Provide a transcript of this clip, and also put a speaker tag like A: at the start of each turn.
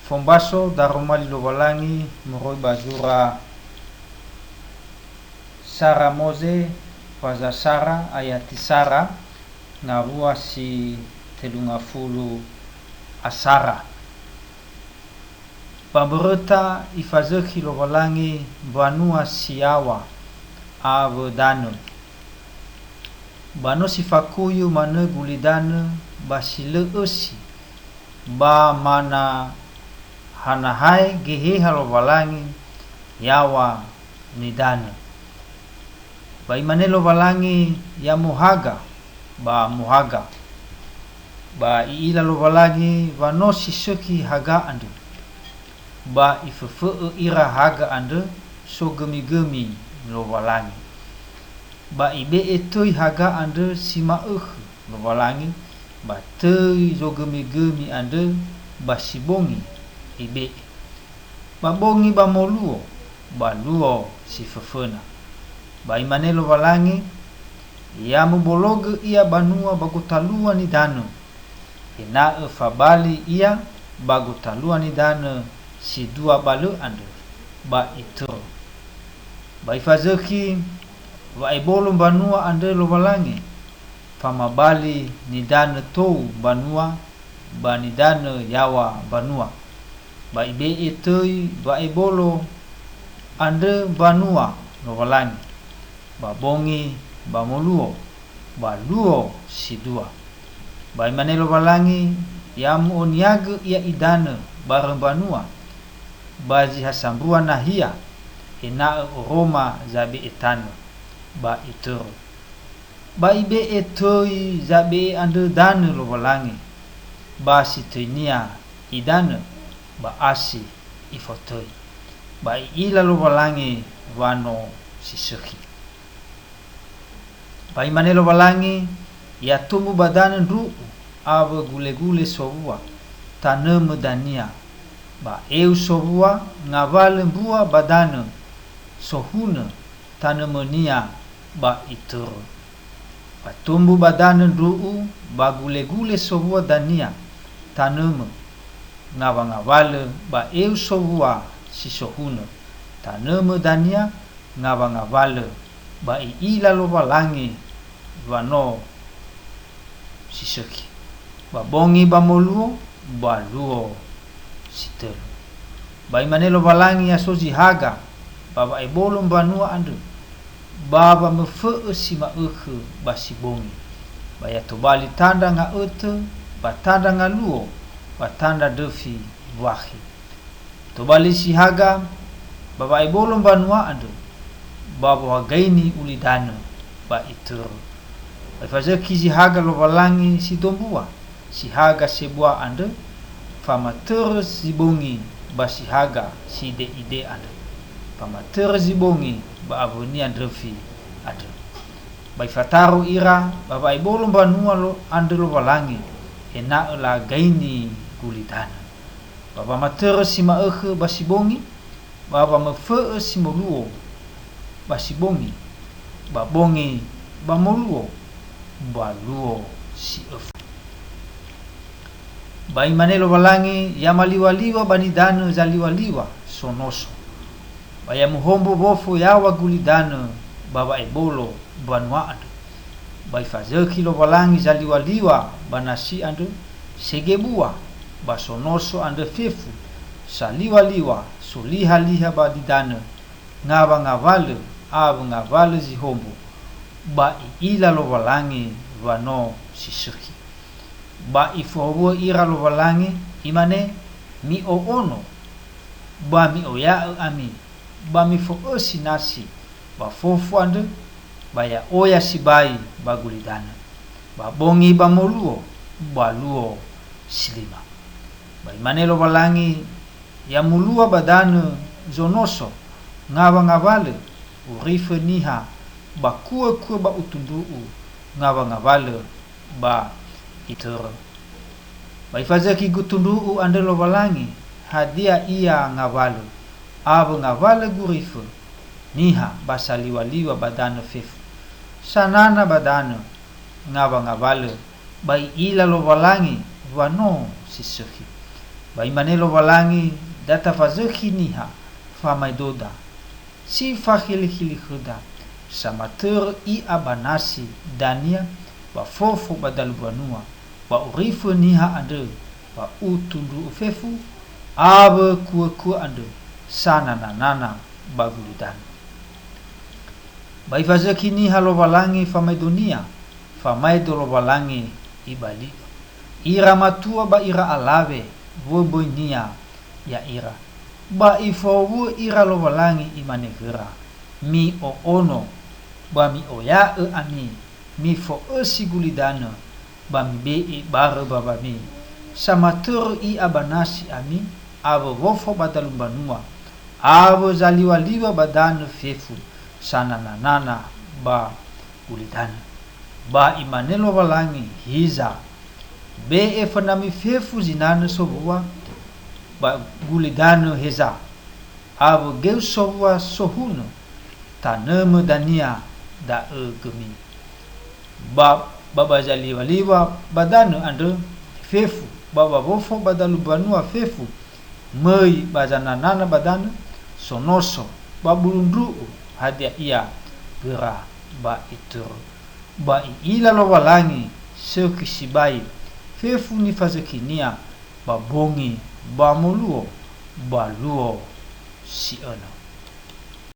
A: Fombaso daromali lovalangi moroi bazura Sara Moze faza Sara ayati Sara ngavua si telunga fulu asara Pambereta ifazeki lovalangi banua siawa ave danu bano sifakuyu mane gulidane basile esi ba mana hanahai gehe halovalangi yawa nidane ba imane lovalangi ya muhaga ba muhaga ba iila lovalangi vano siseki haga ande ba ifefe ira haga ande so gemi-gemi lovalangi ba ibe etoi haga ande sima lovalangi ba tei zo gemi-gemi ande ba sibongi ibe ba bongi ba moluo ba luo si fefena ba imane lovalangi ya mubologe ia banua bagotalua ni dano ina fabali ia bagotalua ni dano si dua balu ande ba itu ba ifazeki wa ibolum banua ande lovalangi famabali ni dano tou banua ba ni dano yawa banua ba ibe etoi ba ibolo ande banua lovalangi ba bongi ba moluo ba luo si dua ba imane lovalangi yamu oniage ia idane bareng banua bazi hasambua nahia ina roma zabe etano ba ituru ba ibe etoi zabe ande dane lovalangi ba sitenia idane ba asi ifotoi ba ila lovalangi wano siseki ba imane lovalangi ya tumbu badane ndu ave gule-gule sovua taneme dania ba eu sovua ngavale mbua badane sohune tanemenia ba ituru ba tumbu badane ndu ba gule-gule sovua dania taneme ngava-ngavale ba eu sovua si sohune taneme dania ngava-ngavale ba iila lovalangi vano siseki ba bongi ba moluo ba luo sitelu ba imane lovalangi ya sozi haga baba ibolum banua ande baba mefe sima ba si bongi ba ya tobali tanda nga ba tanda nga luo ba tanda defi wahi tobali si haga baba ibolum banua ande baba wagaini ulidane ba ituru ba fazeki si haga lovalangi si dombua si haga sebua ande famateur si bongi ba si haga si de ide ande famateur si bongi ba avoni andrefi ade ba fataru ira baba ibolum banua lo ande lovalangi ena la gaini gulidana baba mateur si maege ba si bongi baba mefe si moluo ba si bongi ba bongi ba moluo ba luo si ba imane lovalangi ya maliwa-liwa bani dane za liwa-liwa sonoso ba ya muhombo bofo yawa gulidane baba ibolo banua ande ba ifazeki lovalangi za liwa-liwa banasi ande segebua ba sonoso ande fefu sa liwa-liwa so liha-liha ba didane ngava-ngavale ave ngavale zihombo ba ila lovalangi vano siseki ba ifohua ira lovalangi imane mi o ono ba mi o ya ami ba mi fo sinasi ba fofu ande ba ya oya sibai ba gulidana ba bongi ba moluo ba luo silima ba imane lovalangi ya mulua badane zonoso ngava-ngavale urife niha ba kue-kue ba utunduu ngava-ngavale ba ituru ba ifazeki gutunduu ande lovalangi hadia ia ngavale ave ngavale gurife niha basaliwa-liwa badane fefu sanana badane ngava-ngavale ba ila lovalangi vano siseki Ba imanelo walangi data fazekiniha famaidoda si fakhili khuda samater I abanasi dania ba fofo badalu banua ba urifu niha ande ba utundu ufefu abe ku ande sana nana ba gulidan ba ifazekini halo walangi famaidonia famaidolo walangi ibali ira matua ba ira alave woboinia ya ira ba ifowu ira lo walangi imanegera mi o ono ba mi o ya ami mi fo sigulidana ba mi be bare baba mi samatur I abanasi ami abo wofo badalumbanua abo zaliwa badana fefu sana nana ba gulidana ba imanelo walangi hiza be efanami fefu zinana sobuwa ba gulidano heza abo geu sobuwa sohuno tanemu dania da gemi ba baba zaliwa badano ande fefu baba wofo badalu banua fefu mei bazana nana badana sonoso babulundru hadia ia gera ba itu ba ila lo walangi sekisibai fefu ni fazekinia babongi ba moluo ba luo si ana